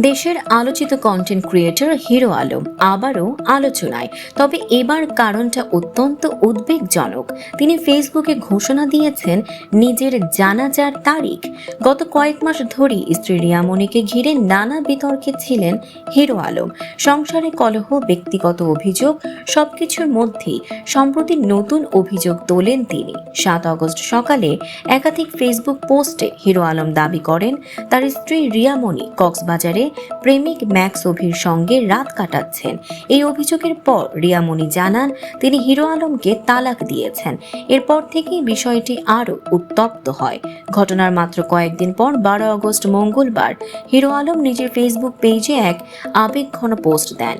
দেশের আলোচিত content creator hero Alam আবারও আলোচনায়। তবে এবার কারণটা অত্যন্ত উদ্বেগজনক। তিনি ফেসবুকে ঘোষণা দিয়েছেন নিজের জানাজার তারিখ। গত কয়েক মাস ধরেই স্ত্রী রিয়ামণিকে ঘিরে নানা বিতর্কে ছিলেন হিরো আলম। সংসারে কলহ, ব্যক্তিগত অভিযোগ, সবকিছুর মধ্যেই সম্প্রতি নতুন অভিযোগ তোলেন তিনি। 7 আগস্ট সকালে একাধিক ফেসবুক পোস্টে হিরো আলম দাবি করেন তার স্ত্রী রিয়ামণি কক্সবাজারে প্রেমিক ম্যাক্স অভির সঙ্গে রাত কাটাচ্ছেন। এই অভিযোগের পর রিয়ামণি জানান তিনি হিরো আলমকে তালাক দিয়েছেন। এরপর থেকেই বিষয়টি আরও উত্তপ্ত হয়। ঘটনার মাত্র কয়েকদিন পর 12 আগস্ট মঙ্গলবার হিরো আলম নিজের ফেসবুক পেজে এক আবেগঘন পোস্ট দেন।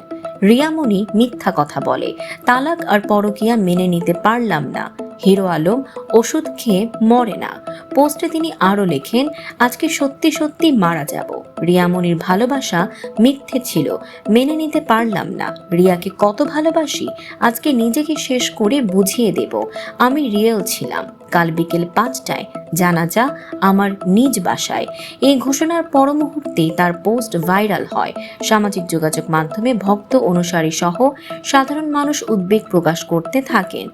রিয়ামণি মিথ্যা কথা বলে, তালাক আর পরকীয়া মেনে নিতে পারলাম না, হিরো আলম ওষুধ খেয়ে মরে না। পোস্টে তিনি আরও লেখেন, আজকে সত্যি সত্যি মারা যাব। রিয়ামণির ভালোবাসা মিথ্যে ছিল, মেনে নিতে পারলাম না। রিয়াকে কত ভালোবাসি আজকে নিজেকে শেষ করে বুঝিয়ে দেব। আমি রিয়েল ছিলাম। কাল বিকেল 5টায় জানাজা আমার নিজ বাসায়। এই ঘোষণার পর মুহূর্তেই তার পোস্ট ভাইরাল হয়। সামাজিক যোগাযোগ মাধ্যমে ভক্ত, অনুসারী সহ সাধারণ মানুষ উদ্বেগ প্রকাশ করতে থাকেন।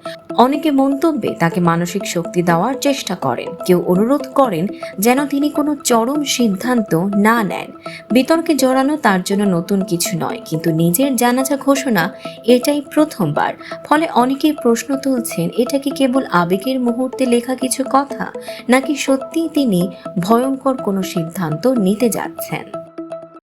অনেকে মন্তব্যে তাকে মানসিক শক্তি দেওয়ার চেষ্টা করেন, কেউ অনুরোধ করেন যেন তিনি কোনো চরম সিদ্ধান্ত না নেন। বিতর্কে জড়ানো তার জন্য নতুন কিছু নয়, কিন্তু নিজের জানাজা ঘোষণা এটাই প্রথমবার। ফলে অনেকেই প্রশ্ন তুলছেন, এটা কি কেবল আবেগের মুহূর্তে লেখা কিছু কথা, নাকি সত্যিই তিনি ভয়ঙ্কর কোনো সিদ্ধান্ত নিতে যাচ্ছেন।